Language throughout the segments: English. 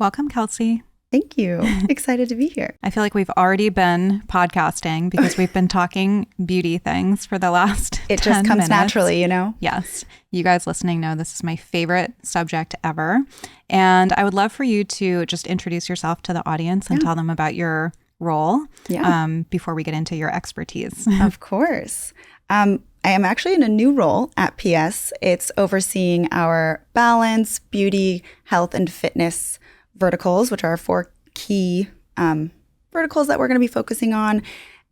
Welcome, Kelsey. Thank you. Excited to be here. I feel like we've already been podcasting because we've been talking beauty things for the last 10 It just comes minutes. naturally, you know? Yes. You guys listening know this is my favorite subject ever. And I would love for you to just introduce yourself to the audience and tell them about your role before we get into your expertise. Of course. I am actually in a new role at PS. It's overseeing our balance, beauty, health, and fitness verticals, which are our 4 key verticals that we're going to be focusing on.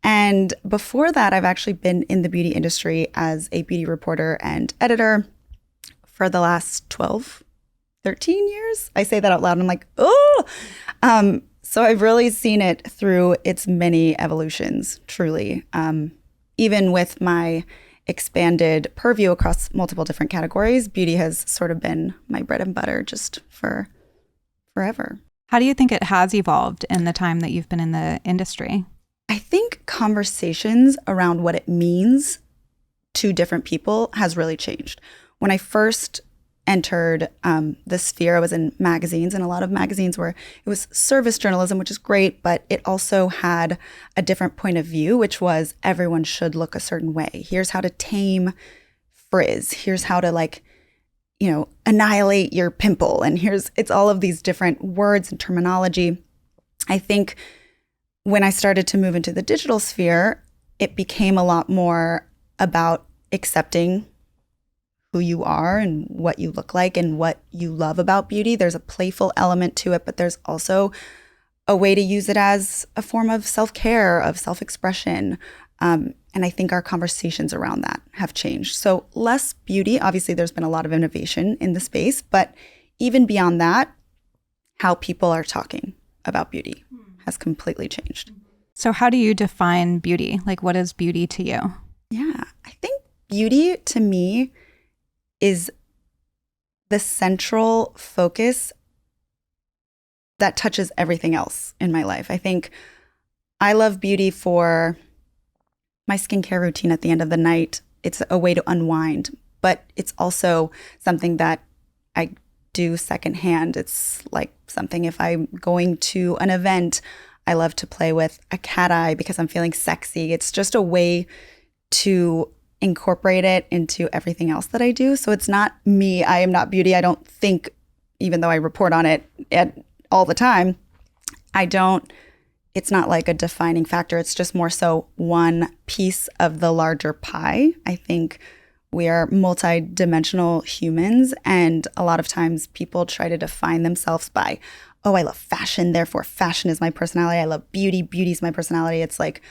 And before that, I've actually been in the beauty industry as a beauty reporter and editor for the last 12, 13 years. I say that out loud and I'm like, oh! So I've really seen it through its many evolutions, truly. Even with my expanded purview across multiple different categories, beauty has sort of been my bread and butter just for forever. How do you think it has evolved in the time that you've been in the industry? I think conversations around what it means to different people has really changed. When I first entered the sphere, I was in magazines, and a lot of magazines it was service journalism, which is great, but it also had a different point of view, which was everyone should look a certain way. Here's how to tame frizz. Here's how to annihilate your pimple. And it's all of these different words and terminology. I think when I started to move into the digital sphere, it became a lot more about accepting who you are and what you look like and what you love about beauty. There's a playful element to it, but there's also a way to use it as a form of self-care, of self-expression. And I think our conversations around that have changed. So less beauty, obviously there's been a lot of innovation in the space, but even beyond that, how people are talking about beauty has completely changed. So how do you define beauty? Like, what is beauty to you? Yeah, I think beauty to me is the central focus that touches everything else in my life. I think I love beauty for my skincare routine at the end of the night. It's a way to unwind, but it's also something that I do secondhand. It's like something if I'm going to an event, I love to play with a cat eye because I'm feeling sexy. It's just a way to incorporate it into everything else that I do. So it's not me. I am not beauty. I don't think, even though I report on it all the time, it's not like a defining factor. It's just more so one piece of the larger pie. I think we are multi-dimensional humans, and a lot of times people try to define themselves by, oh, I love fashion, therefore fashion is my personality. I love beauty, beauty is my personality. It's like,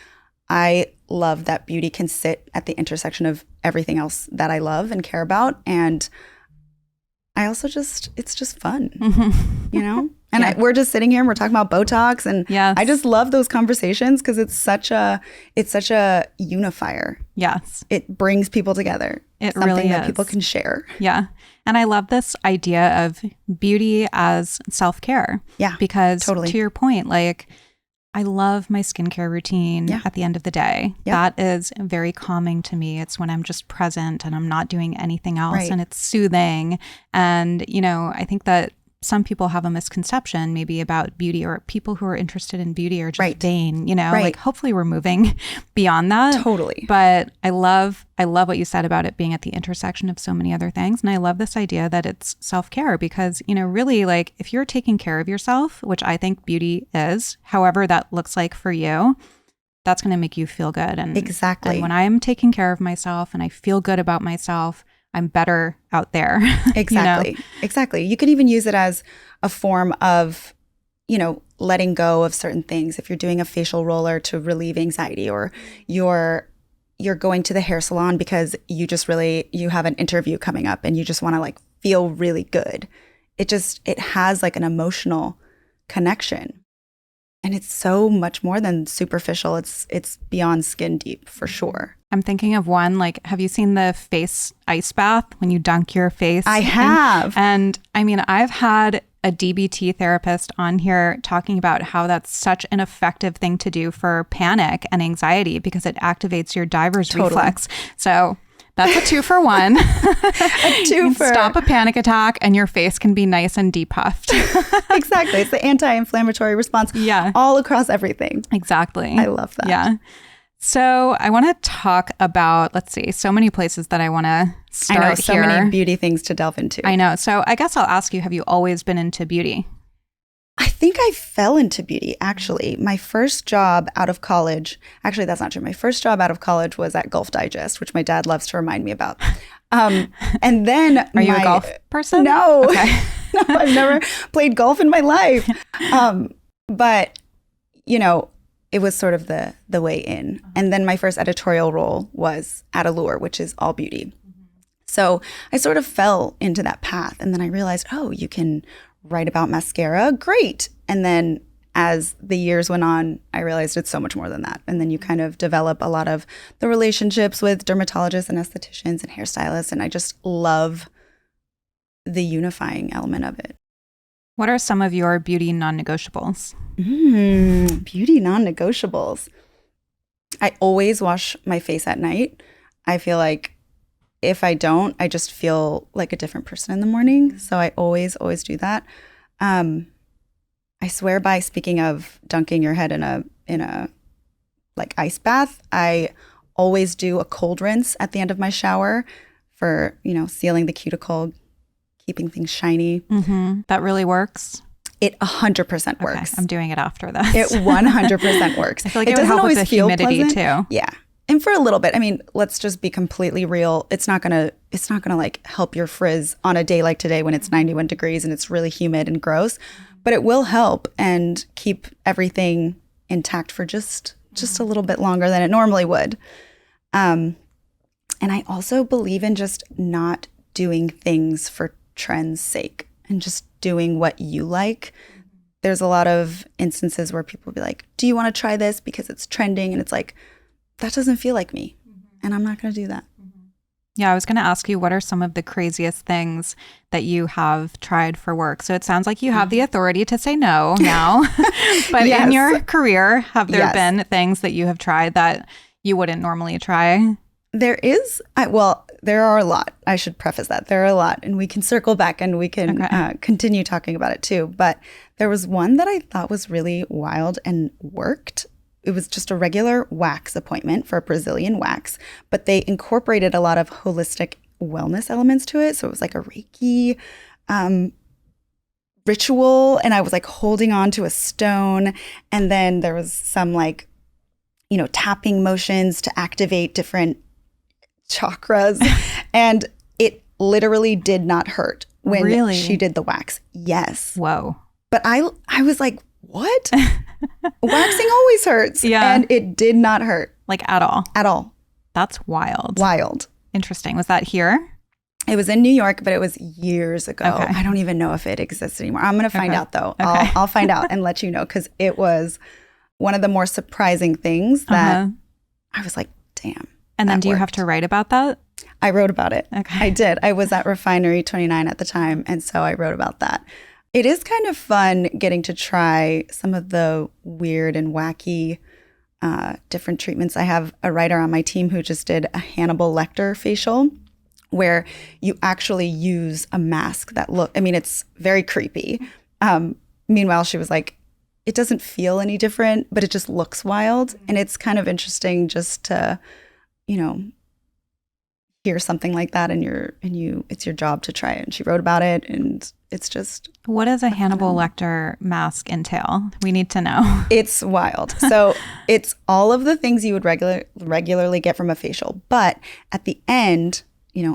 I love that beauty can sit at the intersection of everything else that I love and care about. And I also it's just fun, you know? And we're just sitting here and we're talking about Botox. And I just love those conversations because it's such a unifier. Yes. It brings people together. It something really that is. people can share. Yeah. And I love this idea of beauty as self-care. Yeah, because totally. To your point, like, I love my skincare routine at the end of the day. That is very calming to me. It's when I'm just present and I'm not doing anything else, and it's soothing. And, I think that some people have a misconception maybe about beauty, or people who are interested in beauty are just vain, like hopefully we're moving beyond that. Totally. But I love what you said about it being at the intersection of so many other things. And I love this idea that it's self-care because, really, like, if you're taking care of yourself, which I think beauty is, however that looks like for you, that's going to make you feel good. And exactly. And when I'm taking care of myself and I feel good about myself, I'm better out there. Exactly. Exactly. You could even use it as a form of, letting go of certain things. If you're doing a facial roller to relieve anxiety, or you're going to the hair salon because you have an interview coming up and you just want to feel really good. It has an emotional connection. And it's so much more than superficial. It's beyond skin deep for sure. I'm thinking of one, have you seen the face ice bath when you dunk your face? I have. And I mean, I've had a DBT therapist on here talking about how that's such an effective thing to do for panic and anxiety because it activates your diver's reflex. So That's a 2-for-1. A 2 for stop a panic attack and your face can be nice and depuffed. Exactly. It's the anti-inflammatory response all across everything. Exactly. I love that. Yeah. So I want to talk about, let's see, so many places that I want to start. I know, so many beauty things to delve into. I know. So I guess I'll ask you, have you always been into beauty? I think I fell into beauty, actually. My first job out of college, actually, that's not true. My first job out of college was at Golf Digest, which my dad loves to remind me about. And then Are you a golf person? No. Okay. No, I've never played golf in my life. But, it was sort of the way in. And then my first editorial role was at Allure, which is all beauty. So I sort of fell into that path. And then I realized, you can write about mascara. Great. And then as the years went on, I realized it's so much more than that. And then you kind of develop a lot of the relationships with dermatologists and estheticians and hairstylists. And I just love the unifying element of it. What are some of your beauty non-negotiables? Beauty non-negotiables. I always wash my face at night. I feel like if I don't, I just feel like a different person in the morning. So I always do that. I swear by, speaking of dunking your head in a like ice bath, I always do a cold rinse at the end of my shower for, sealing the cuticle, keeping things shiny. Mm-hmm. That really works. It 100% works. Okay, I'm doing it after this. It 100% works. I feel like it would help with the humidity too. Yeah. And for a little bit, I mean, let's just be completely real. It's not gonna like help your frizz on a day like today when it's 91 degrees and it's really humid and gross, but it will help and keep everything intact for just a little bit longer than it normally would. And I also believe in just not doing things for trend's sake and just doing what you like. There's a lot of instances where people will be like, do you want to try this because it's trending? And it's like, that doesn't feel like me. And I'm not going to do that. Yeah, I was going to ask you, what are some of the craziest things that you have tried for work? So it sounds like you have the authority to say no now. But in your career, have there been things that you have tried that you wouldn't normally try? There is. There are a lot. I should preface that. There are a lot. And we can circle back and we can continue talking about it too. But there was one that I thought was really wild and worked. It was just a regular wax appointment for a Brazilian wax, but they incorporated a lot of holistic wellness elements to it. So it was like a Reiki ritual, and I was like holding on to a stone, and then there was some like, tapping motions to activate different chakras, and it literally did not hurt when she did the wax. Yes. Whoa. But I was like, what? Waxing always hurts. Yeah. And it did not hurt. Like at all? At all. That's wild. Wild. Interesting. Was that here? It was in New York, but it was years ago. Okay. I don't even know if it exists anymore. I'm going to find out though. Okay. I'll find out and let you know, because it was one of the more surprising things that I was like, damn. And then do you have to write about that? I wrote about it. Okay. I did. I was at Refinery 29 at the time. And so I wrote about that. It is kind of fun getting to try some of the weird and wacky different treatments. I have a writer on my team who just did a Hannibal Lecter facial, where you actually use a mask that it's very creepy. Meanwhile, she was like, it doesn't feel any different, but it just looks wild. And it's kind of interesting just to, hear something like that, and it's your job to try it. And she wrote about it, and it's just. What does a Hannibal Lecter mask entail? We need to know. It's wild. So it's all of the things you would regularly get from a facial, but at the end,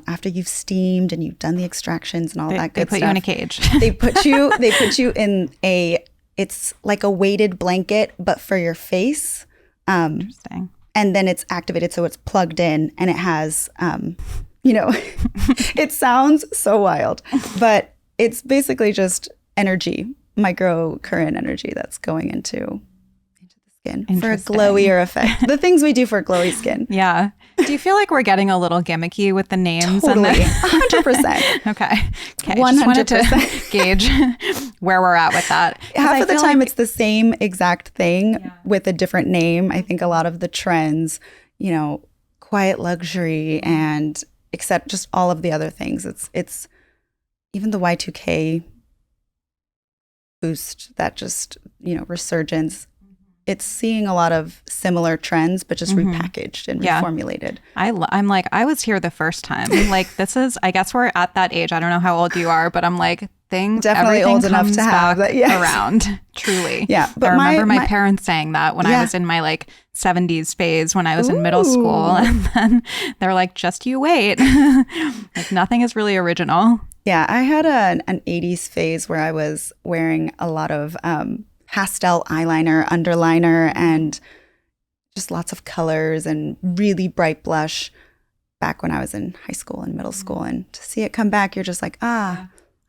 after you've steamed and you've done the extractions and all that good stuff, they put you in a cage. They put you in it's like a weighted blanket, but for your face. Interesting. And then it's activated, so it's plugged in, and it has, it sounds so wild, but it's basically just energy, microcurrent energy that's going into the skin for a glowier effect. The things we do for glowy skin. Yeah. Do you feel like we're getting a little gimmicky with the names? Totally. 100%. Okay. 100%. Just wanted to gauge where we're at with that. Half of the time it's the same exact thing with a different name. I think a lot of the trends, quiet luxury and, except just all of the other things. It's even the Y2K boost, that just, resurgence. It's seeing a lot of similar trends, but just repackaged and reformulated. I'm like, I was here the first time. Like, this is, I guess we're at that age. I don't know how old you are, but I'm like, definitely old enough to have that around. Truly. Yeah. But I remember my parents saying that when I was in my like 70s phase when I was in middle school. And then they're like, just you wait. Like, nothing is really original. Yeah. I had an 80s phase where I was wearing a lot of pastel eyeliner, underliner, and just lots of colors and really bright blush back when I was in high school and middle school. And to see it come back, you're just like,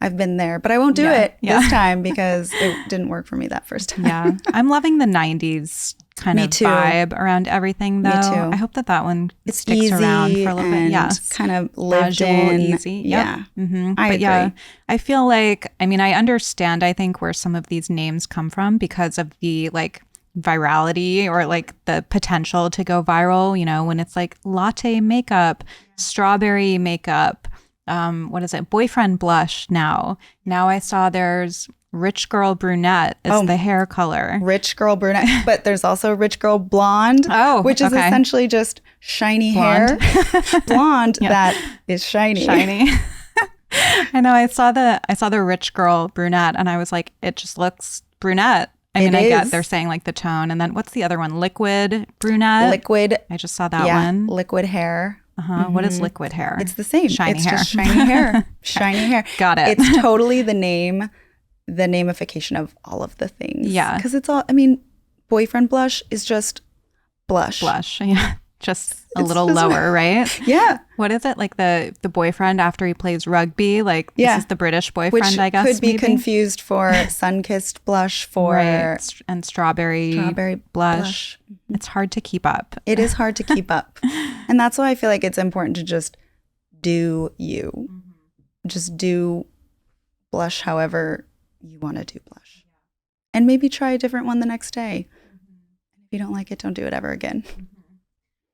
I've been there, but I won't do it this time because it didn't work for me that first time. Yeah. I'm loving the 90s kind of vibe around everything, though. Me too. I hope that one sticks around for a little bit. Yes. Kind of lived in. Easy. Yep. Yeah. Mm-hmm. I agree. I feel like, I understand, I think, where some of these names come from because of the like virality or like the potential to go viral, when it's like latte makeup, strawberry makeup, what is it? Boyfriend blush now. Now I saw there's rich girl brunette is the hair color. Rich girl brunette. But there's also rich girl blonde, which is essentially just shiny blonde hair. Blonde that is shiny. I know. I saw the rich girl brunette and I was like, it just looks brunette. I get they're saying like the tone. And then what's the other one? Liquid brunette? Liquid. I just saw that one. Liquid hair. What is liquid hair? It's the same. Shiny hair. Just shiny hair. Shiny hair. Got it. It's totally the namification of all of the things. Yeah. Because it's all, boyfriend blush is just blush. Blush. Yeah. Just a little lower, right? Yeah. What is it? Like the boyfriend after he plays rugby? Like this is the British boyfriend, which I guess. Could be confused for sun-kissed blush and strawberry blush. It's hard to keep up. It is hard to keep up. And that's why I feel like it's important to just do you. Just do blush however you want to do blush. And maybe try a different one the next day. If you don't like it, don't do it ever again.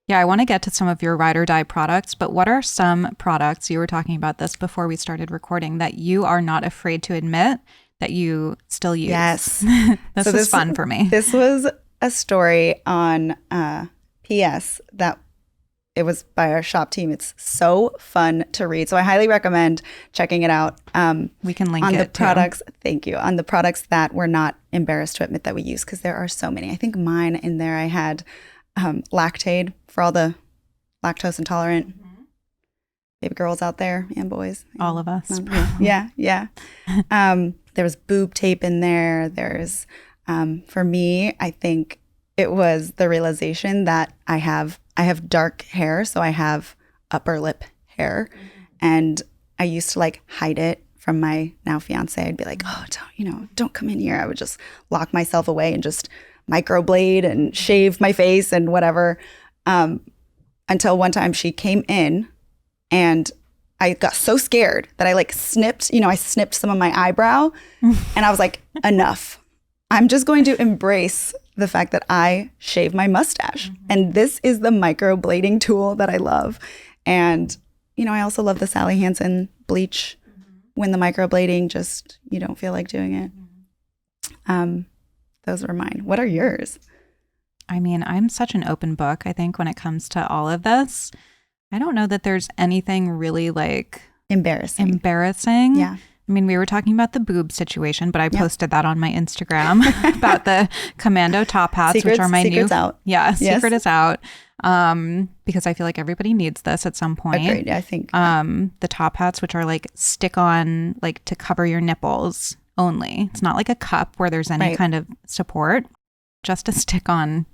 Yeah, I want to get to some of your ride or die products, but what are some products, you were talking about this before we started recording, that you are not afraid to admit that you still use? Yes. This is fun for me. This was a story on PS that it was by our shop team. It's so fun to read. So I highly recommend checking it out. We can link on it the products. Thank you. On the products that we're not embarrassed to admit that we use, because there are so many. I think mine in there, I had Lactaid for all the lactose intolerant baby girls out there and boys. All of us. Yeah. There was boob tape in there. There's, for me, I think it was the realization that I have dark hair, so I have upper lip hair, and I used to like hide it from my now fiance. I'd be like, oh, don't come in here. I would just lock myself away and just microblade and shave my face and whatever. Until one time she came in and I got so scared that I like snipped some of my eyebrow and I was like, enough. I'm just going to embrace the fact that I shave my mustache. And this is the microblading tool that I love. And, I also love the Sally Hansen bleach when the microblading just, you don't feel like doing it. Those were mine. What are yours? I'm such an open book, I think, when it comes to all of this. I don't know that there's anything really like embarrassing. Yeah. We were talking about the boob situation, but I posted that on my Instagram about the Commando top hats, which are my secret's out. Yeah, secret is out. Because I feel like everybody needs this at some point. Agreed, I think. The top hats, which are like stick on, like to cover your nipples only. It's not like a cup where there's any kind of support, just a stick on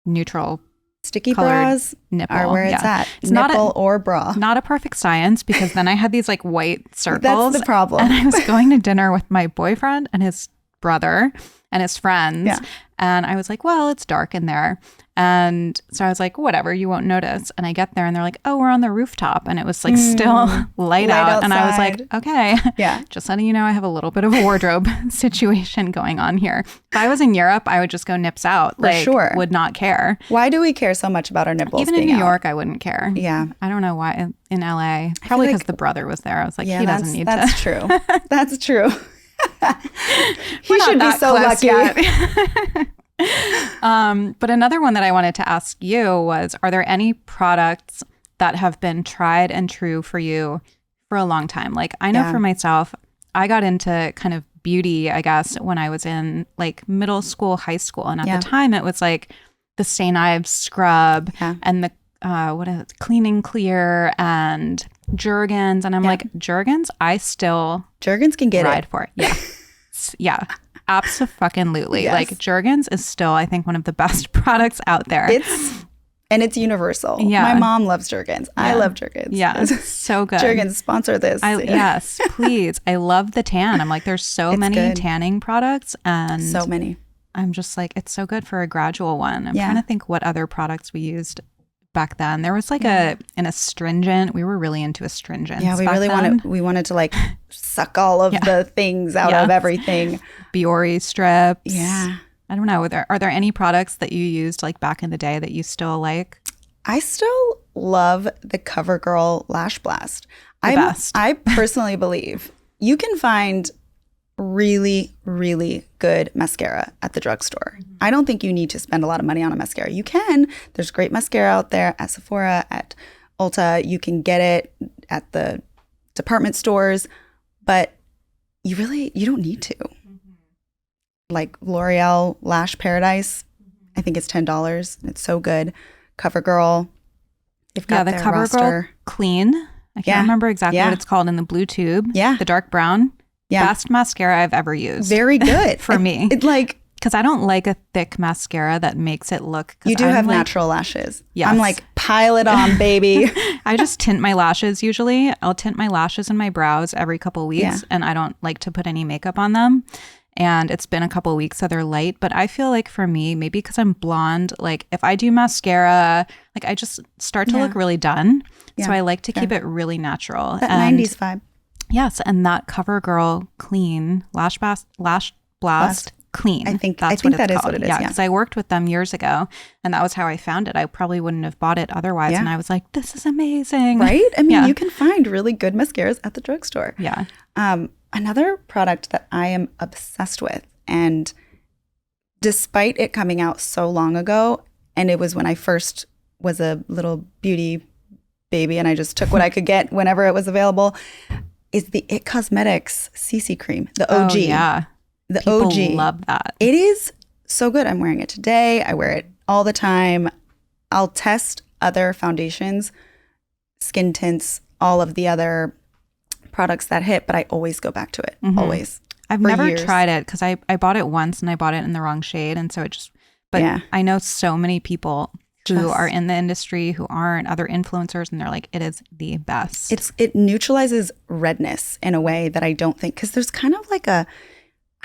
neutral sticky bras nipple are where it's at. It's nipple or bra. Not a perfect science, because then I had these like white circles. That's the problem. And I was going to dinner with my boyfriend and his brother and his friends. Yeah. And I was like, well, it's dark in there. And so I was like, whatever, you won't notice. And I get there and they're like, oh, we're on the rooftop. And it was like still light out. Outside. And I was like, okay, yeah, just letting you know I have a little bit of a wardrobe situation going on here. If I was in Europe, I would just go nips out. For sure. Would not care. Why do we care so much about our nipples? Even in New York, I wouldn't care. Yeah. I don't know why. In LA, probably because the brother was there. I was like, he doesn't need to. That's true. That's true. He should be so lucky. But another one that I wanted to ask you was, are there any products that have been tried and true for you for a long time? Like I know for myself, I got into kind of beauty, I guess, when I was in like middle school, high school. And at the time it was like the St. Ives scrub and the Clean & Clear and Jergens. And I'm like, Jergens, Jergens can get ride for it. Yeah. Yeah. Absolutely. Yes. Like Jergens is still, I think, one of the best products out there. It's universal. Yeah. My mom loves Jergens. I love Jergens. Yeah. So good. Jergens, sponsor this. Yes, please. I love the tan. I'm like, there's so many tanning products and so many. I'm just like, it's so good for a gradual one. I'm trying to think what other products we used back then. There was like an astringent. We were really into astringents. Yeah, we wanted to like suck all of the things out of everything. Biore strips. Yeah. I don't know. Are there any products that you used like back in the day that you still like? I still love the CoverGirl Lash Blast. Best. I personally believe you can find really, really good mascara at the drugstore. I don't think you need to spend a lot of money on a mascara. You can. There's great mascara out there at Sephora, at Ulta. You can get it at the department stores, but you don't need to. Like L'Oreal Lash Paradise, I think it's $10. It's so good. CoverGirl, they've got the CoverGirl Clean. I can't remember exactly what it's called in the blue tube. Yeah. The dark brown. Yeah. Best mascara I've ever used. Very good. For me. It's like, because I don't like a thick mascara that makes it look. You do have natural lashes. Yes. I'm like, pile it on, baby. I just tint my lashes usually. I'll tint my lashes and my brows every couple of weeks, and I don't like to put any makeup on them. And it's been a couple of weeks, so they're light. But I feel like for me, maybe because I'm blonde, like if I do mascara, like I just start to look really done. So I like to keep it really natural. That 90s vibe. Yes, and that CoverGirl Clean Lash Blast Clean. I think that is what it is. Yeah, because I worked with them years ago, and that was how I found it. I probably wouldn't have bought it otherwise, and I was like, "This is amazing!" Right? I mean, you can find really good mascaras at the drugstore. Yeah. Another product that I am obsessed with, and despite it coming out so long ago, and it was when I first was a little beauty baby, and I just took what I could get whenever it was available, is the It Cosmetics CC cream, the OG. Oh, yeah. The People OG. Love that. It is so good. I'm wearing it today. I wear it all the time. I'll test other foundations, skin tints, all of the other products that hit, but I always go back to it. Always. I've never tried it because I bought it once and I bought it in the wrong shade. And so it just, but I know so many people who are in the industry who aren't, other influencers, and they're like, it is the best. It neutralizes redness in a way that I don't think, because there's kind of like I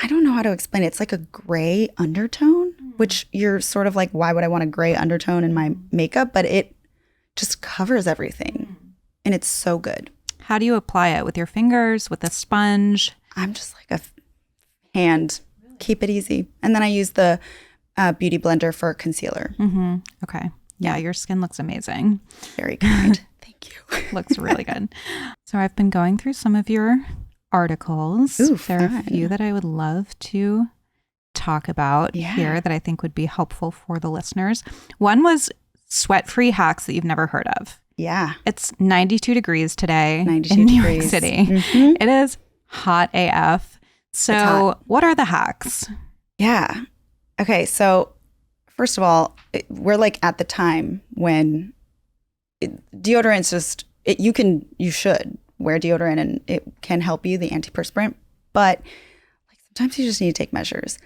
don't know how to explain it. It's like a gray undertone, which you're sort of like, why would I want a gray undertone in my makeup? But it just covers everything. And it's so good. How do you apply it? With your fingers, with a sponge? I'm just like a hand. Keep it easy. And then I use the beauty blender for concealer. Okay. Yeah, your skin looks amazing. Very kind. Thank you. Looks really good. So I've been going through some of your articles. Ooh, there are a few that I would love to talk about here that I think would be helpful for the listeners. One was sweat-free hacks that you've never heard of. Yeah. It's 92 degrees today 92 in New degrees. York City. It is hot AF. So what are the hacks? Yeah. Okay. So first of all, we're like at the time when deodorant's just, you should wear deodorant and it can help you, the antiperspirant, but like sometimes you just need to take measures.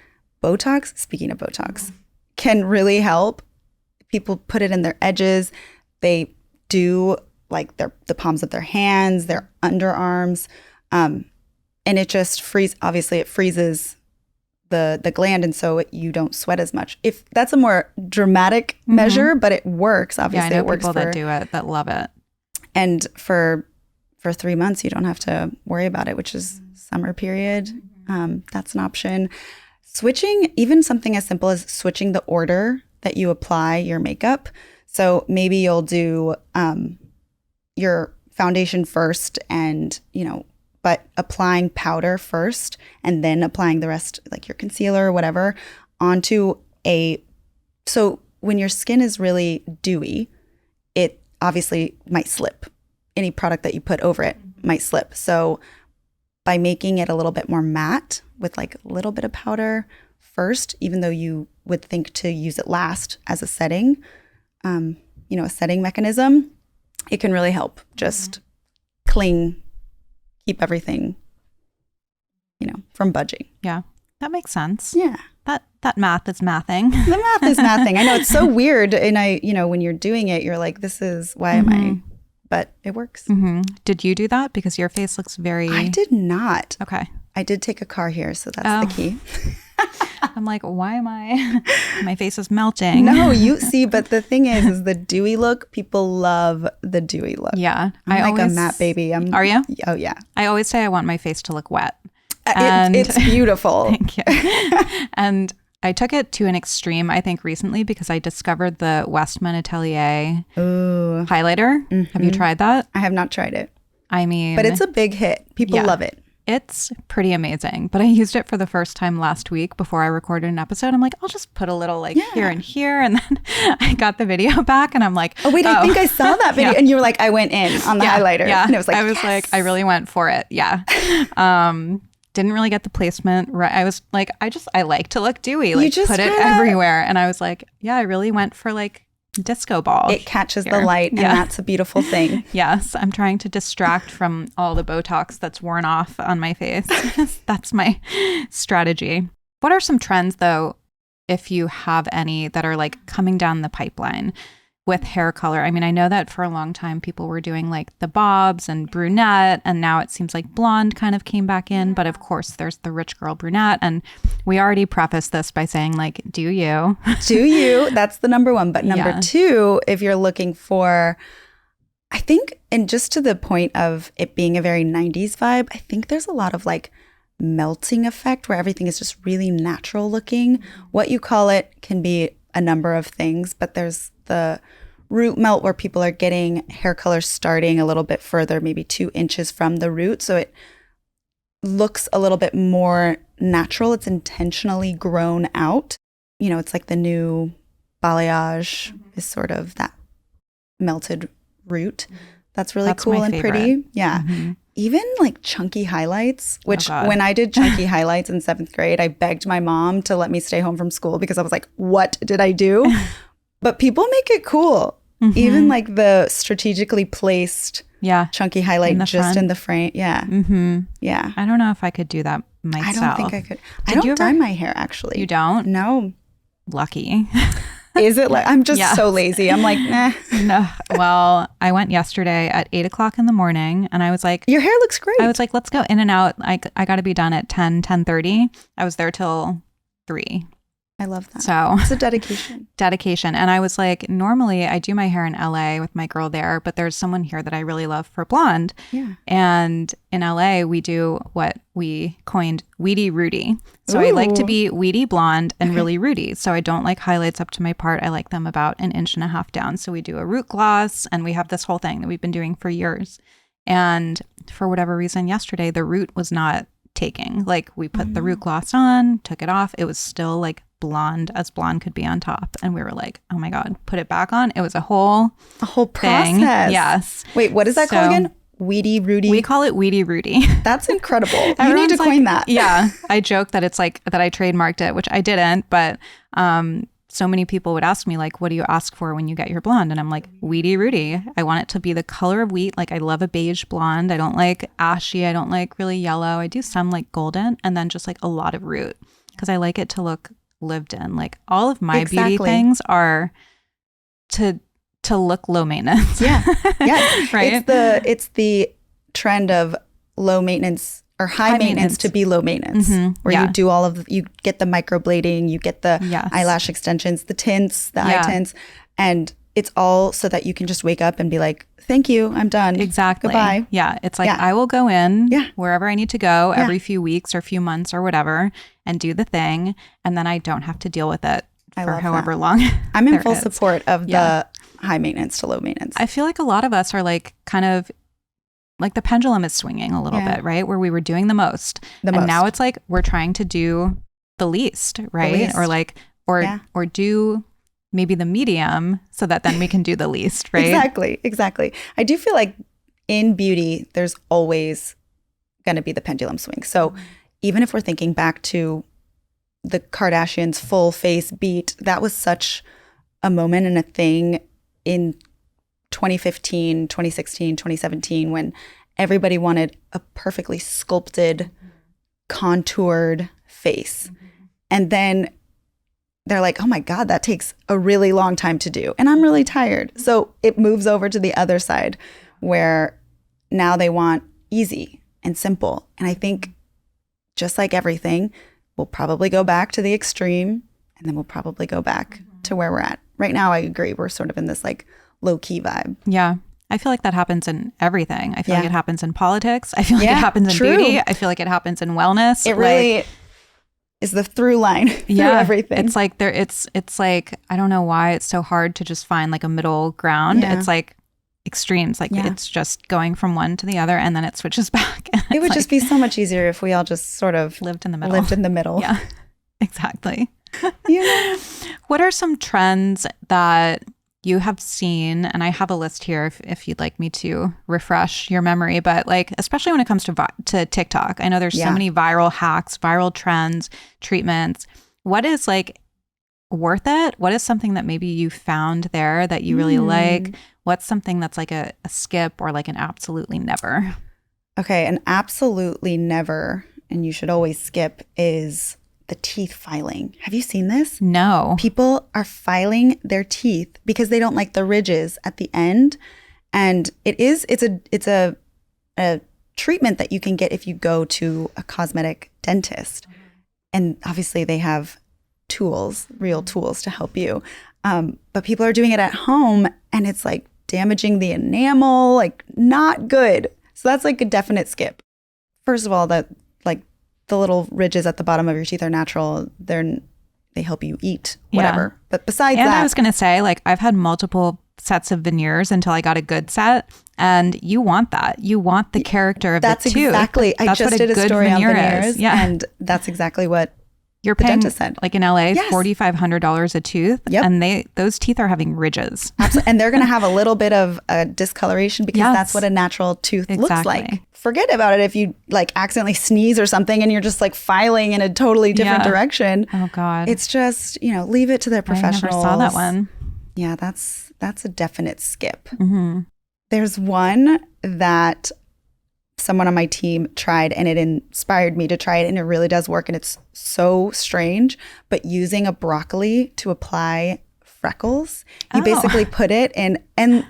Botox, speaking of Botox, can really help. People put it in their edges. They do like the palms of their hands, their underarms, and it just freezes the gland, and so you don't sweat as much. If that's a more dramatic measure, but it works. Obviously, I know it works people that do it that love it. And for 3 months, you don't have to worry about it, which is summer period. That's an option. Switching, even something as simple as switching the order that you apply your makeup. So maybe you'll do your foundation first, and but applying powder first and then applying the rest, like your concealer or whatever, onto so when your skin is really dewy, it obviously might slip. Any product that you put over it might slip. So by making it a little bit more matte with like a little bit of powder first, even though you would think to use it last as a setting, a setting mechanism, it can really help just keep everything, from budging. Yeah, that makes sense. Yeah. That math is mathing. The math is mathing. I know, it's so weird. And when you're doing it, you're like, this is, why am I? But it works. Did you do that? Because your face looks very... I did not. Okay. I did take a car here, so that's the key. I'm like, why am I... My face is melting. No, you see, but the thing is the dewy look, people love the dewy look. Yeah. I'm like a matte baby. Are you? Oh, yeah. I always say I want my face to look wet. It's beautiful. Thank you. And I took it to an extreme, I think, recently because I discovered the Westman Atelier highlighter. Have you tried that? I have not tried it. I mean... But it's a big hit. People love it. It's pretty amazing. But I used it for the first time last week before I recorded an episode. I'm like, I'll just put a little here and here. And then I got the video back and I'm like, oh, wait, I think I saw that video. And you were like, I went in on the highlighter. Yeah. And it was like, I was like, I really went for it. Yeah. Didn't really get the placement right. I was like, I like to look dewy. Like, put it everywhere. And I was like, yeah, I really went for like disco ball. It catches the light, and that's a beautiful thing. Yes, I'm trying to distract from all the Botox that's worn off on my face. That's my strategy. What are some trends, though, if you have any, that are like coming down the pipeline with hair color? I mean, I know that for a long time people were doing like the bobs and brunette, and now it seems like blonde kind of came back in. But of course, there's the rich girl brunette. And we already prefaced this by saying, like, do you? Do you? That's the number one. But number two, if you're looking for, I think, and just to the point of it being a very 90s vibe, I think there's a lot of like melting effect where everything is just really natural looking. What you call it can be a number of things, but there's the root melt where people are getting hair color starting a little bit further, maybe 2 inches from the root. So it looks a little bit more natural. It's intentionally grown out. It's like the new balayage is sort of that melted root. That's really cool and pretty. Yeah. Even like chunky highlights, which when I did chunky highlights in 7th grade, I begged my mom to let me stay home from school because I was like, what did I do? But people make it cool. Even like the strategically placed chunky highlight in the frame. Yeah. Yeah. I don't know if I could do that myself. I don't think I could. I don't dye my hair, actually. You don't? No. Lucky. Is it like, I'm just so lazy. I'm like, nah. No. Well, I went yesterday at 8:00 in the morning and I was like, your hair looks great. I was like, let's go in and out. I got to be done at 10:30. I was there till 3. I love that. So it's a dedication. And I was like, normally I do my hair in LA with my girl there, but there's someone here that I really love for blonde. Yeah. And in LA, we do what we coined Wedy Rudy. So I like to be weedy blonde and really rooty. So I don't like highlights up to my part. I like them about 1.5 inches down. So we do a root gloss and we have this whole thing that we've been doing for years. And for whatever reason, yesterday, the root was not taking. Like we put the root gloss on, took it off. It was still like blonde as blonde could be on top. And we were like, oh my God, put it back on. It was a whole process. Thing. Yes. Wait, what is that called again? Wedy Rudy? We call it Wedy Rudy. That's incredible. You need to coin that. Yeah. I joke that it's like that I trademarked it, which I didn't, but so many people would ask me like, what do you ask for when you get your blonde? And I'm like, Wedy Rudy. I want it to be the color of wheat. Like I love a beige blonde. I don't like ashy. I don't like really yellow. I do some like golden and then just like a lot of root because I like it to look lived in. Like all of my beauty things are to look low maintenance. Yeah. Right. It's the trend of low maintenance or high maintenance to be low maintenance, where you do you get the microblading, you get the eyelash extensions, the tints, the eye tints, and it's all so that you can just wake up and be like, thank you, I'm done. Exactly. Goodbye. Yeah. It's like, I will go in wherever I need to go every few weeks or few months or whatever and do the thing. And then I don't have to deal with it for however long. I'm in full support of the high maintenance to low maintenance. I feel like a lot of us are like kind of like the pendulum is swinging a little bit, right? Where we were doing the most. Now it's like we're trying to do the least, right? Or like, or do maybe the medium so that then we can do the least, right? Exactly. I do feel like in beauty, there's always going to be the pendulum swing. So even if we're thinking back to the Kardashians' full face beat, that was such a moment and a thing in 2015, 2016, 2017, when everybody wanted a perfectly sculpted, contoured face. And then they're like, oh my God, that takes a really long time to do. And I'm really tired. So it moves over to the other side where now they want easy and simple. And I think just like everything, we'll probably go back to the extreme and then we'll probably go back to where we're at. Right now, I agree. We're sort of in this like low key vibe. Yeah. I feel like that happens in everything. I feel like it happens in politics. I feel like it happens in beauty. I feel like it happens in wellness. It really is the through line through everything. It's like it's like, I don't know why it's so hard to just find like a middle ground. It's like extremes. Like it's just going from one to the other and then it switches back. It would just be so much easier if we all just sort of lived in the middle. Yeah, exactly. What are some trends that you have seen, and I have a list here if you'd like me to refresh your memory, but like, especially when it comes to TikTok, I know there's so many viral hacks, viral trends, treatments. What is like worth it? What is something that maybe you found there that you really like? What's something that's like a skip or like an absolutely never? Okay, an absolutely never, and you should always skip, is the teeth filing. Have you seen this? No. People are filing their teeth because they don't like the ridges at the end. And it's a treatment that you can get if you go to a cosmetic dentist. And obviously they have real tools to help you. But people are doing it at home and it's like damaging the enamel, like not good. So that's like a definite skip. First of all, the little ridges at the bottom of your teeth are natural. They help you eat, whatever. Yeah. But besides that, I was going to say, like, I've had multiple sets of veneers until I got a good set. And you want that. You want the character of the tooth. That's exactly. I just did a story on veneers. And that's exactly what you're paying, like in LA, $4,500 a tooth. Yep. And those teeth are having ridges. Absolutely. And they're going to have a little bit of discoloration because that's what a natural tooth looks like. Forget about it if you like accidentally sneeze or something and you're just like filing in a totally different direction. Oh God. It's just, leave it to their professionals. I never saw that one. Yeah, that's a definite skip. Mm-hmm. There's one that someone on my team tried and it inspired me to try it, and it really does work, and it's so strange, but using a broccoli to apply freckles. You basically put it in, and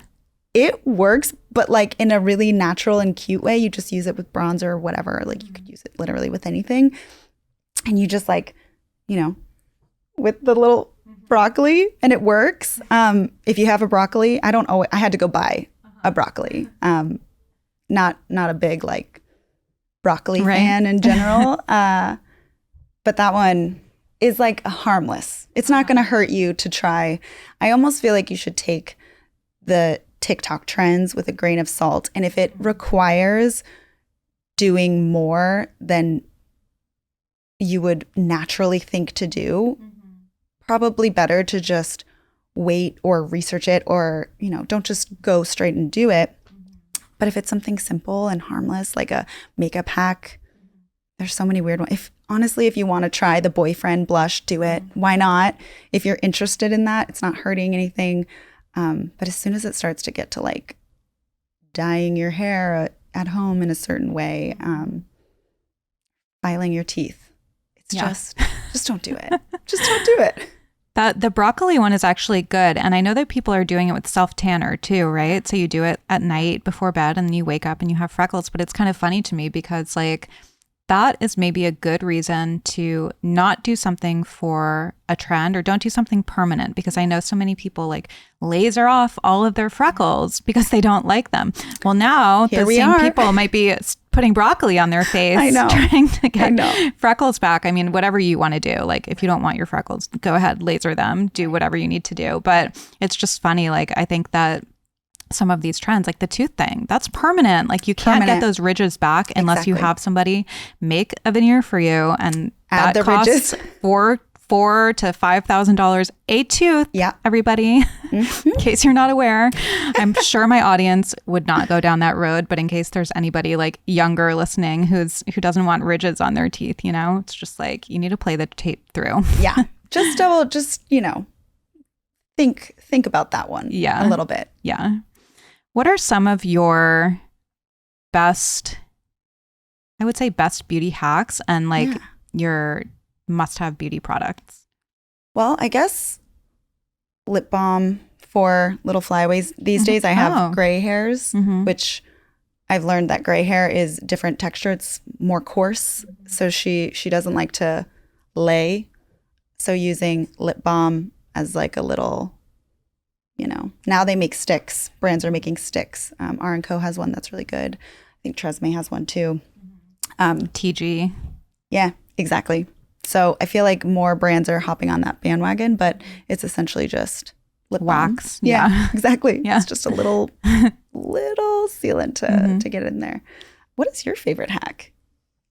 it works, but like in a really natural and cute way. You just use it with bronzer or whatever. Like you could use it literally with anything. And you just like, with the little broccoli, and it works. If you have a broccoli, I had to go buy a broccoli. Not a big like broccoli fan in general. But that one is like harmless. It's not going to hurt you to try. I almost feel like you should take the TikTok trends with a grain of salt. And if it requires doing more than you would naturally think to do, probably better to just wait or research it, or, don't just go straight and do it. But if it's something simple and harmless, like a makeup hack, there's so many weird ones. If you want to try the boyfriend blush, do it. Why not? If you're interested in that, it's not hurting anything. But as soon as it starts to get to like dyeing your hair at home in a certain way, filing your teeth, it's just don't do it. Just don't do it. The broccoli one is actually good. And I know that people are doing it with self-tanner too, right? So you do it at night before bed and then you wake up and you have freckles. But it's kind of funny to me because like that is maybe a good reason to not do something for a trend or don't do something permanent, because I know so many people like laser off all of their freckles because they don't like them. Well, now the same people might be putting broccoli on their face trying to get freckles back. I mean, whatever you want to do. Like if you don't want your freckles, go ahead, laser them, do whatever you need to do. But it's just funny. Like I think that some of these trends, like the tooth thing, that's permanent. Like you can't get those ridges back unless you have somebody make a veneer for you, and add that the costs ridges. $4,000 to $5,000 a tooth. Yeah, everybody. In case you're not aware, I'm sure my audience would not go down that road, but in case there's anybody like younger listening who doesn't want ridges on their teeth, you know, it's just like you need to play the tape through. Yeah, just you know, think about that one. A little bit. Yeah. What are some of your best beauty hacks and like your must-have beauty products? Well, I guess lip balm for little flyaways. These days I have gray hairs, which I've learned that gray hair is different texture. It's more coarse. So she doesn't like to lay. So using lip balm as like a little, you know, now they make sticks. Brands are making sticks. R&Co has one that's really good. I think Tresemme has one too. TG. Yeah, exactly. So I feel like more brands are hopping on that bandwagon, but it's essentially just lip wax. Balm. Yeah, exactly. Yeah. It's just a little sealant to get in there. What is your favorite hack?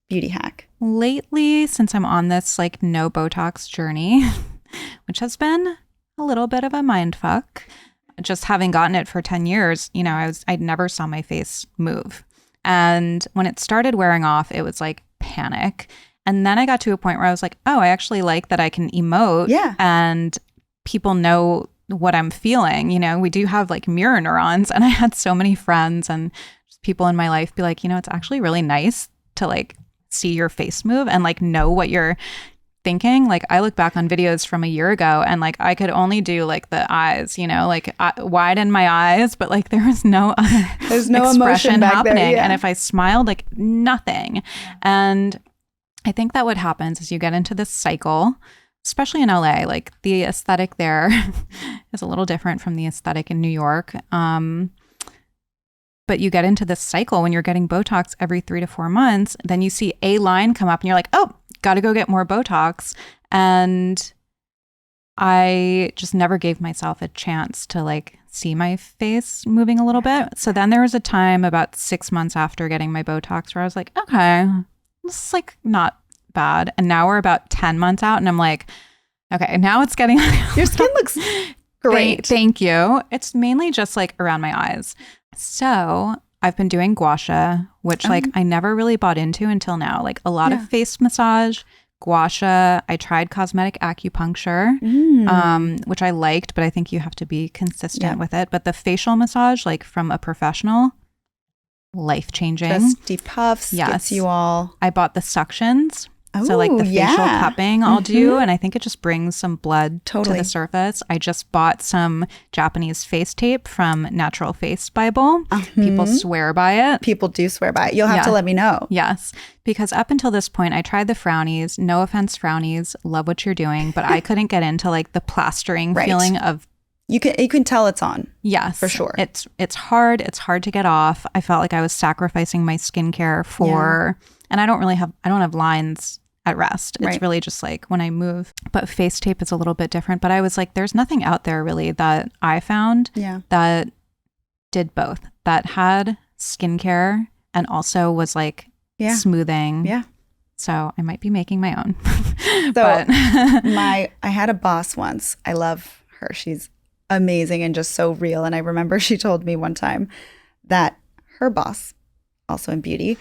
Beauty hack? Lately, since I'm on this like no Botox journey, which has been a little bit of a mind fuck. Just having gotten it for 10 years, you know, I never saw my face move. And when it started wearing off, it was like panic. And then I got to a point where I was like, oh, I actually like that I can emote and people know what I'm feeling. You know, we do have like mirror neurons. And I had so many friends and just people in my life be like, you know, it's actually really nice to like see your face move and like know what you're thinking. Like I look back on videos from a year ago and like I could only do like the eyes, you know, like widen my eyes, but like there was no other there's no expression emotion back happening there, and if I smiled, like nothing. And I think that what happens is you get into this cycle, especially in LA. Like the aesthetic there is a little different from the aesthetic in New York. But you get into this cycle when you're getting Botox every 3 to 4 months, then you see a line come up and you're like, oh, got to go get more Botox. And I just never gave myself a chance to like see my face moving a little bit. So then there was a time about 6 months after getting my Botox where I was like, okay, this is like not bad. And now we're about 10 months out and I'm like, okay, now it's getting your skin looks great. Thank you. It's mainly just like around my eyes. So I've been doing gua sha, which like I never really bought into until now. Like a lot of face massage, gua sha. I tried cosmetic acupuncture, which I liked, but I think you have to be consistent with it. But the facial massage, like from a professional, life-changing. Just deep puffs, gets you all. I bought the suctions. So like the facial cupping I'll do, and I think it just brings some blood to the surface. I just bought some Japanese face tape from Natural Face Bible. People swear by it. People do swear by it. You'll have to let me know. Yes, because up until this point, I tried the frownies. No offense, frownies. Love what you're doing, but I couldn't get into like the plastering feeling of. You can tell it's on. Yes, for sure. It's hard. It's hard to get off. I felt like I was sacrificing my skincare for, and I don't have lines at rest. It's really just like when I move. But face tape is a little bit different. But I was like, there's nothing out there really that I found that did both. That had skincare and also was like smoothing. Yeah. So I might be making my own. So I had a boss once. I love her. She's amazing and just so real. And I remember she told me one time that her boss, also in beauty,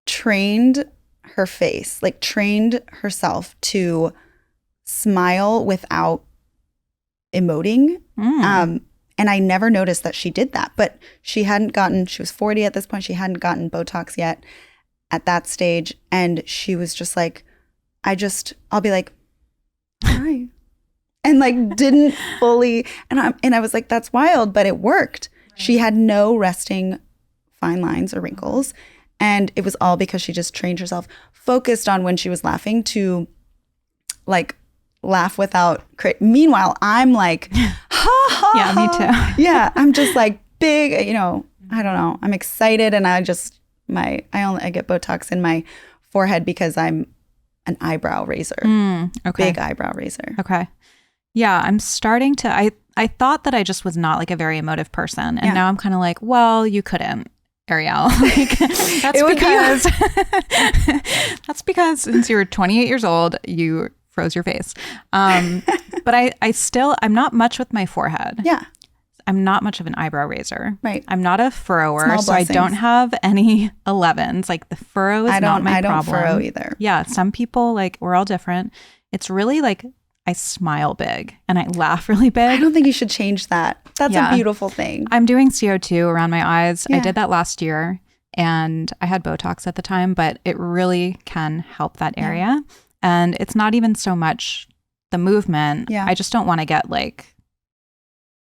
trained herself to smile without emoting. And I never noticed that she did that, but she was 40 at this point. She hadn't gotten Botox yet at that stage. And she was just like, I'll be like, hi. And like didn't fully, and I was like, that's wild, but it worked. Right. She had no resting fine lines or wrinkles. And it was all because she just trained herself, focused on when she was laughing to like laugh without meanwhile, I'm like, ha ha. Yeah, me too. Yeah, I'm just like big, you know, I don't know. I'm excited and I get Botox in my forehead because I'm an eyebrow raiser. Okay. Big eyebrow raiser. Okay. Yeah, I'm starting to, I thought that I just was not like a very emotive person. And now I'm kind of like, well, you couldn't, Ariel. Like, that's because since you were 28 years old, you froze your face. But I'm not much with my forehead. Yeah. I'm not much of an eyebrow raiser. Right. I'm not a furrower, Small so I don't have any 11s. Like the furrow is not my problem. I don't furrow either. Yeah. Some people, like, we're all different. It's really like I smile big and I laugh really big. I don't think you should change that. That's a beautiful thing. I'm doing CO2 around my eyes. Yeah. I did that last year and I had Botox at the time, but it really can help that area. Yeah. And it's not even so much the movement. Yeah. I just don't want to get like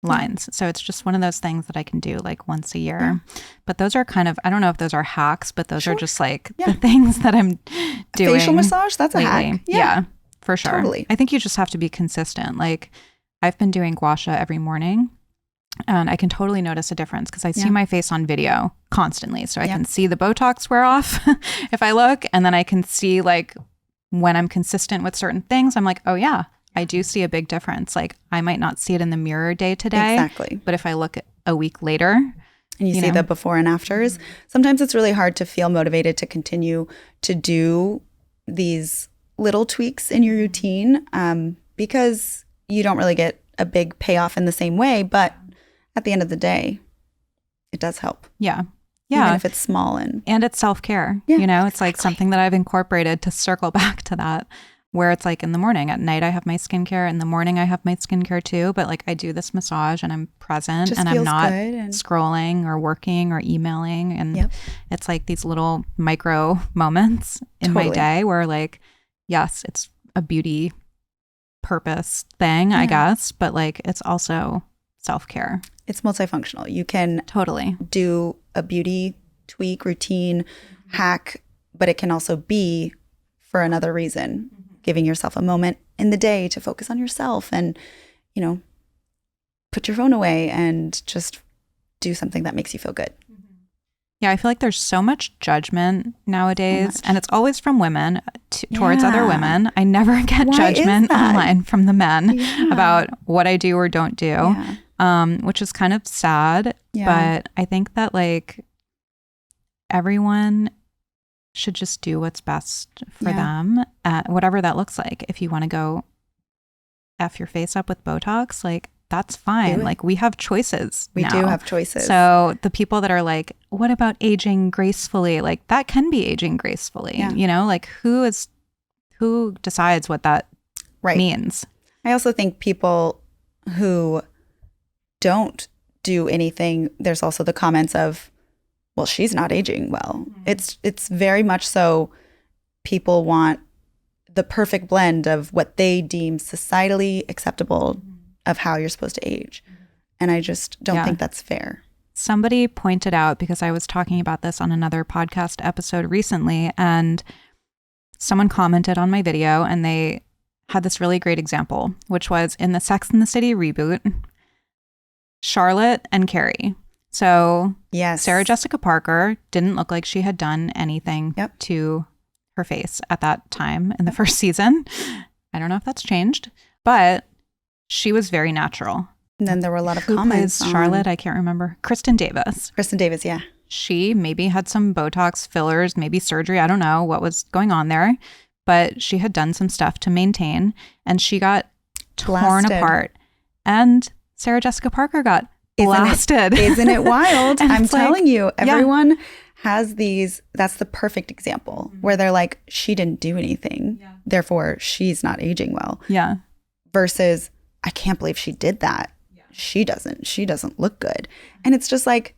lines. So it's just one of those things that I can do like once a year. Yeah. But those are kind of, I don't know if those are hacks, but those are just like the things that I'm doing. Facial massage, that's lately. A hack. Yeah, for sure. Totally. I think you just have to be consistent. Like I've been doing gua sha every morning and I can totally notice a difference because I see my face on video constantly. So I can see the Botox wear off if I look, and then I can see like when I'm consistent with certain things, I'm like, oh yeah, I do see a big difference. Like I might not see it in the mirror day to day. Exactly. But if I look at a week later. And you see the before and afters. Sometimes it's really hard to feel motivated to continue to do these little tweaks in your routine because you don't really get a big payoff in the same way. But at the end of the day, it does help. Yeah. Yeah. Even if it's small. And it's self-care. Yeah, you know, it's like something that I've incorporated to circle back to that. Where it's like in the morning, at night I have my skincare, in the morning I have my skincare too, but like I do this massage and I'm present and I'm not scrolling or working or emailing. And it's like these little micro moments in my day where like, yes, it's a beauty purpose thing, I guess, but like it's also self-care. It's multifunctional. You can totally do a beauty tweak, routine, hack, but it can also be for another reason. Giving yourself a moment in the day to focus on yourself and, you know, put your phone away and just do something that makes you feel good. Yeah, I feel like there's so much judgment nowadays, and it's always from women towards other women. I never get judgment online from the men about what I do or don't do, which is kind of sad. But I think that like everyone should just do what's best for them, whatever that looks like. If you want to go F your face up with Botox, like that's fine. Like we have choices. We do have choices. So the people that are like, what about aging gracefully? Like that can be aging gracefully, you know, like who decides what that means? I also think people who don't do anything, there's also the comments of, well, she's not aging well. It's very much so people want the perfect blend of what they deem societally acceptable of how you're supposed to age. And I just don't think that's fair. Somebody pointed out, because I was talking about this on another podcast episode recently, and someone commented on my video and they had this really great example, which was in the Sex and the City reboot, Charlotte and Carrie. So Sarah Jessica Parker didn't look like she had done anything to her face at that time in the first season. I don't know if that's changed, but she was very natural. And then there were a lot of comments. Charlotte, I can't remember. Kristen Davis, yeah. She maybe had some Botox fillers, maybe surgery. I don't know what was going on there, but she had done some stuff to maintain and she got torn apart. And Sarah Jessica Parker got blasted. Isn't it wild? I'm telling you, everyone has these. That's the perfect example where they're like, she didn't do anything. Therefore, she's not aging well. Yeah. Versus, I can't believe she did that. She doesn't look good. And it's just like,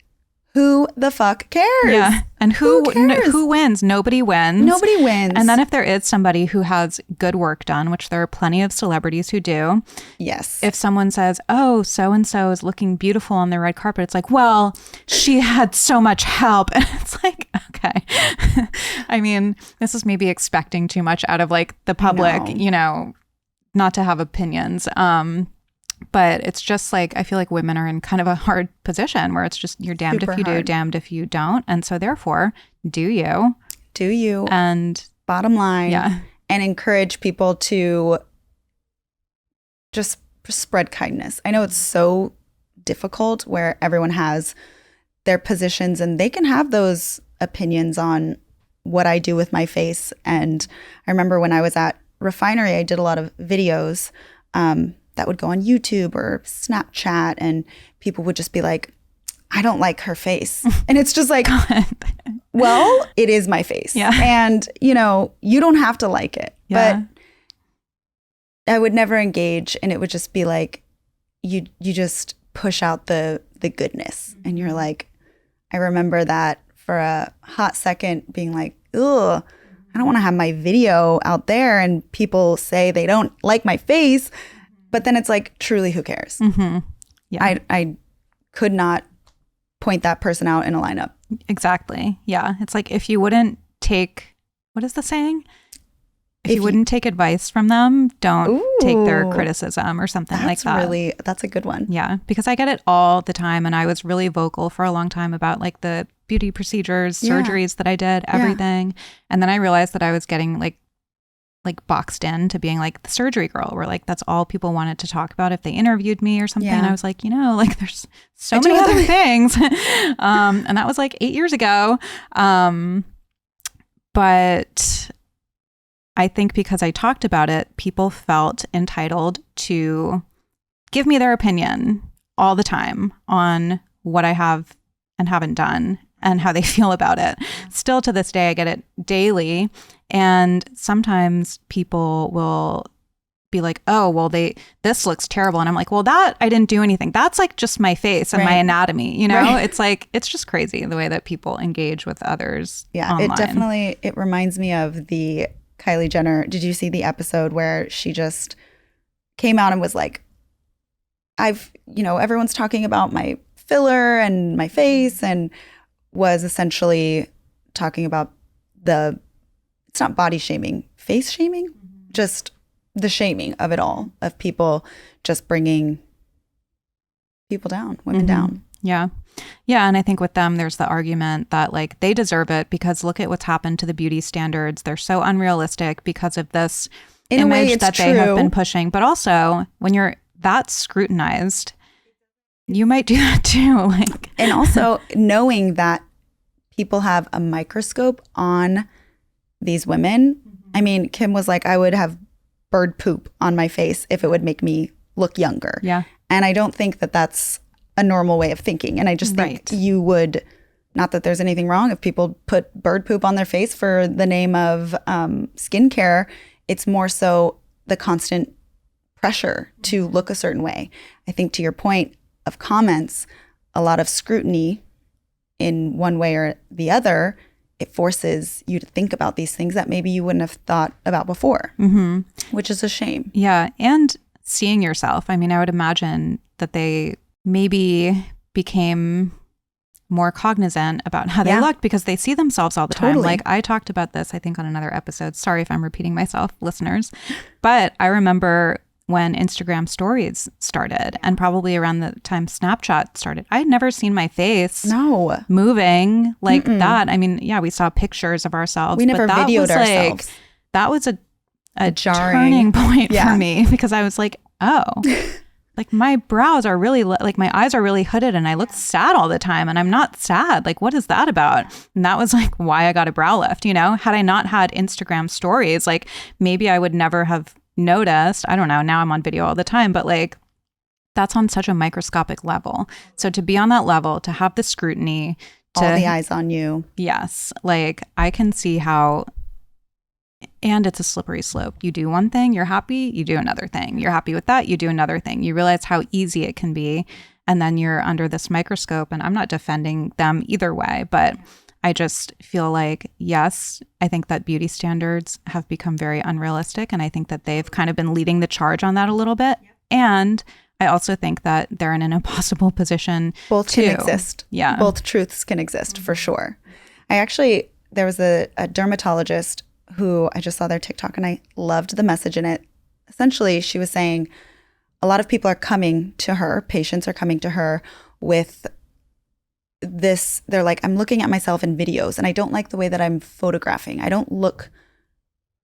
who the fuck cares? Yeah. And who wins? Nobody wins. Nobody wins. And then if there is somebody who has good work done, which there are plenty of celebrities who do. Yes. If someone says, oh, so-and-so is looking beautiful on the red carpet, it's like, well, she had so much help. And it's like, Okay. I mean, this is maybe expecting too much out of like the public, you know, not to have opinions. But it's just like, I feel like women are in kind of a hard position where it's just, you're damned if you do, damned if you don't. And so therefore, do you. And bottom line, and encourage people to just spread kindness. I know it's so difficult where everyone has their positions and they can have those opinions on what I do with my face. And I remember when I was at Refinery, I did a lot of videos that would go on YouTube or Snapchat, and people would just be like, I don't like her face. And it's just like, well, it is my face. Yeah. And, you know, you don't have to like it. Yeah. But I would never engage, and it would just be like, you just push out the goodness. And you're like, I remember that for a hot second being like, ugh, I don't want to have my video out there and people say they don't like my face. But then it's like, truly, who cares? Mm-hmm. Yeah. I could not point that person out in a lineup. Exactly. Yeah. It's like, if you wouldn't take, what is the saying? If you wouldn't take advice from them, don't take their criticism or something like that. That's a good one. Yeah. Because I get it all the time. And I was really vocal for a long time about like the beauty procedures, surgeries that I did, everything. And then I realized that I was getting like boxed in to being like the surgery girl, where like that's all people wanted to talk about if they interviewed me or something. And I was like, you know, like there's so many other things. And that was like 8 years ago. But I think because I talked about it, people felt entitled to give me their opinion all the time on what I have and haven't done and how they feel about it. Still to this day, I get it daily. And sometimes people will be like, oh, well, this looks terrible. And I'm like, well, that I didn't do anything. That's like just my face and my anatomy, you know? It's like, it's just crazy the way that people engage with others online. It reminds me of the Kylie Jenner. Did you see the episode where she just came out and was like, everyone's talking about my filler and my face, and was essentially talking about it's not body shaming, face shaming, just the shaming of it all, of people just bringing people down, women down. Yeah. Yeah. And I think with them, there's the argument that like they deserve it because look at what's happened to the beauty standards. They're so unrealistic because of this image that they have been pushing. But also when you're that scrutinized, you might do that too. And also knowing that people have a microscope on these women. I mean, Kim was like, I would have bird poop on my face if it would make me look younger. Yeah. And I don't think that that's a normal way of thinking. And I just think you would, not that there's anything wrong if people put bird poop on their face for the name of skincare. It's more so the constant pressure to look a certain way. I think to your point of comments, a lot of scrutiny in one way or the other, it forces you to think about these things that maybe you wouldn't have thought about before, which is a shame. Yeah. And seeing yourself. I mean, I would imagine that they maybe became more cognizant about how they looked because they see themselves all the time. Like I talked about this, I think on another episode. Sorry if I'm repeating myself, listeners. But I remember when Instagram stories started and probably around the time Snapchat started, I had never seen my face moving like that. I mean, yeah, we saw pictures of ourselves. We never videoed ourselves. That was a turning point for me because I was like, oh, like my brows are really, like my eyes are really hooded and I look sad all the time and I'm not sad. Like, what is that about? And that was like why I got a brow lift, you know? Had I not had Instagram stories, like maybe I would never have noticed. I don't know. Now I'm on video all the time, but like that's on such a microscopic level. So to be on that level, to have the scrutiny, all the eyes on you. Yes. Like I can see how, and it's a slippery slope. You do one thing, you're happy, you do another thing. You're happy with that, you do another thing. You realize how easy it can be. And then you're under this microscope, and I'm not defending them either way, but I just feel like, yes, I think that beauty standards have become very unrealistic. And I think that they've kind of been leading the charge on that a little bit. And I also think that they're in an impossible position. Both too. can exist. Yeah. Both truths can exist for sure. There was a dermatologist who I just saw their TikTok and I loved the message in it. Essentially, she was saying a lot of people are coming to her, patients are coming to her with this. They're like, I'm looking at myself in videos and I don't like the way that I'm photographing. I don't look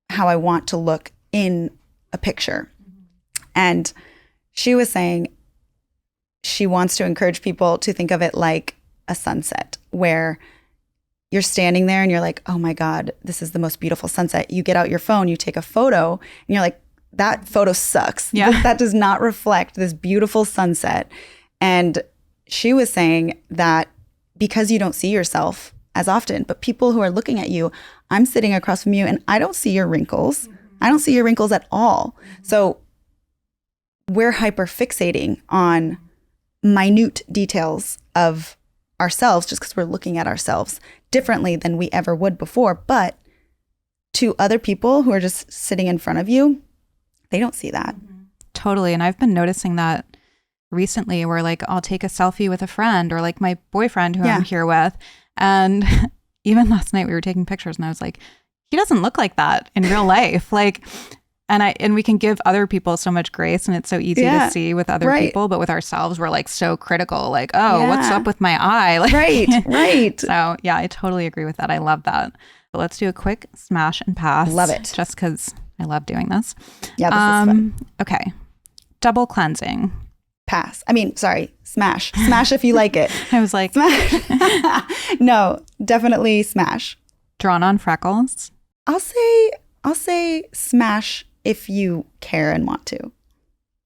how I want to look in a picture. And she was saying she wants to encourage people to think of it like a sunset where you're standing there and you're like, oh my God, this is the most beautiful sunset. You get out your phone, you take a photo and you're like, that photo sucks. Yeah. That does not reflect this beautiful sunset. And she was saying that because you don't see yourself as often, but people who are looking at you, I'm sitting across from you and I don't see your wrinkles. I don't see your wrinkles at all. So we're hyper fixating on minute details of ourselves just because we're looking at ourselves differently than we ever would before. But to other people who are just sitting in front of you, they don't see that. Totally. And I've been noticing that recently where like I'll take a selfie with a friend or like my boyfriend who I'm here with. And even last night we were taking pictures and I was like, he doesn't look like that in real life. Like, and we can give other people so much grace and it's so easy to see with other people, but with ourselves, we're like so critical, like, oh, what's up with my eye? Like, right. So yeah, I totally agree with that. I love that. But let's do a quick smash and pass. Love it. Just because I love doing this. Yeah, this is fun. Okay. Double cleansing. Pass. I mean, sorry, smash. Smash if you like it. I was like, smash. No, definitely smash. Drawn on freckles. I'll say smash if you care and want to.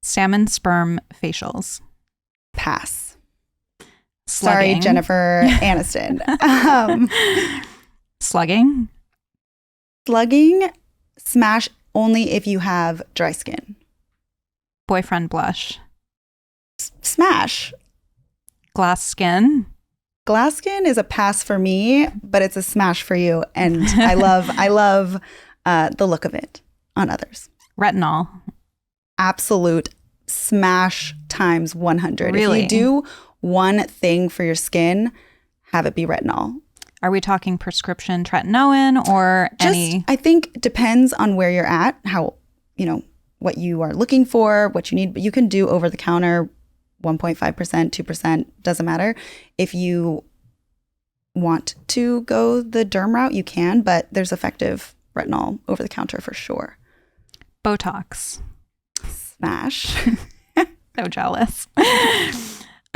Salmon sperm facials. Pass. Slugging. Sorry, Jennifer Aniston. Slugging. Slugging, smash only if you have dry skin. Boyfriend blush. Smash. Glass skin. Glass skin is a pass for me, but it's a smash for you. And I love the look of it on others. Retinol. Absolute smash times 100. Really? If you do one thing for your skin, have it be retinol. Are we talking prescription tretinoin or any? I think it depends on where you're at, how, what you are looking for, what you need. But you can do over the counter 1.5%, 2%, doesn't matter. If you want to go the derm route, you can, but there's effective retinol over the counter for sure. Botox. Smash. So jealous.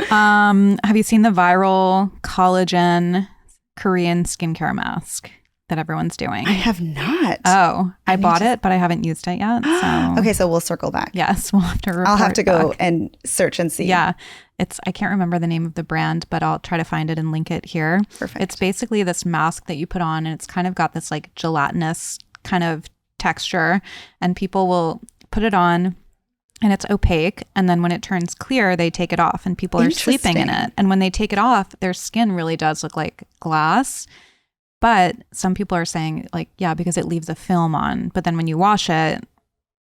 Have you seen the viral collagen Korean skincare mask that everyone's doing? I have not. Oh, I bought it, but I haven't used it yet. So okay, so we'll circle back. Yes, we'll have to report I'll have to go back and search and see. Yeah. I can't remember the name of the brand, but I'll try to find it and link it here. Perfect. It's basically this mask that you put on and it's kind of got this like gelatinous kind of texture and people will put it on and it's opaque. And then when it turns clear, they take it off and people are sleeping in it. And when they take it off, their skin really does look like glass. But some people are saying like, yeah, because it leaves a film on. But then when you wash it,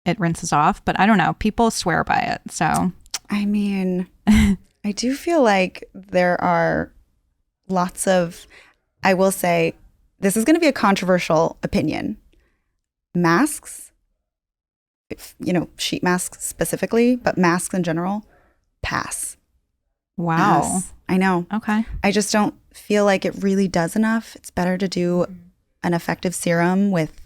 it rinses off. But I don't know. People swear by it. So, I mean, I do feel like there are lots of, I will say, this is going to be a controversial opinion. Masks, sheet masks specifically, but masks in general, pass. Wow. Pass. I know. Okay. I just don't feel like it really does enough. It's better to do an effective serum with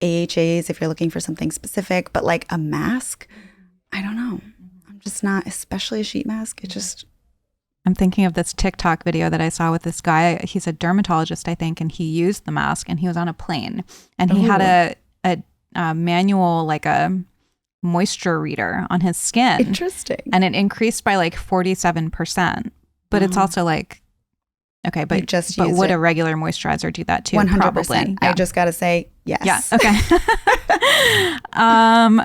AHAs if you're looking for something specific, but like a mask, I don't know. I'm just not, especially a sheet mask. I'm thinking of this TikTok video that I saw with this guy. He's a dermatologist, I think, and he used the mask and he was on a plane and he had a manual, like a moisture reader on his skin. Interesting. And it increased by like 47%. But it's also like, okay, but would a regular moisturizer do that too? 100%. Probably. Yeah. I just got to say yes. Yeah. Okay.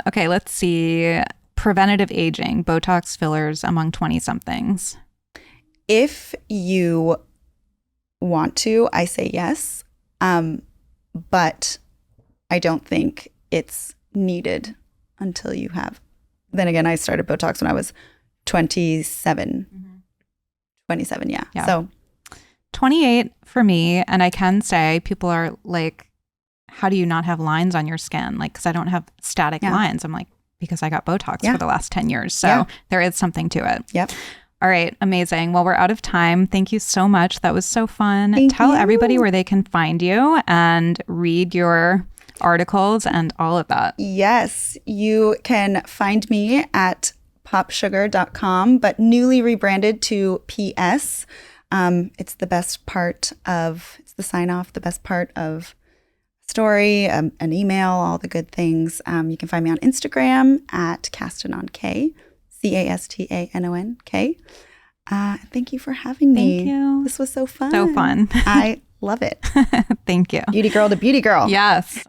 Okay. Let's see. Preventative aging, Botox fillers among 20-somethings. If you want to, I say yes. But I don't think it's needed until you have. Then again, I started Botox when I was 27. 27, yeah. So 28 for me. And I can say people are like, how do you not have lines on your skin? Like, because I don't have static lines. I'm like, because I got Botox for the last 10 years. So there is something to it. Yep. All right. Amazing. Well, we're out of time. Thank you so much. That was so fun. Tell everybody where they can find you and read your articles and all of that. Yes. You can find me at popsugar.com, but newly rebranded to PS. It's the best part of, it's the sign off, the best part of story, an email, all the good things. You can find me on Instagram at Castañon, Castanonk. Thank you for having me. Thank you. This was so fun. So fun. I love it. Thank you. Beauty girl to beauty girl. Yes.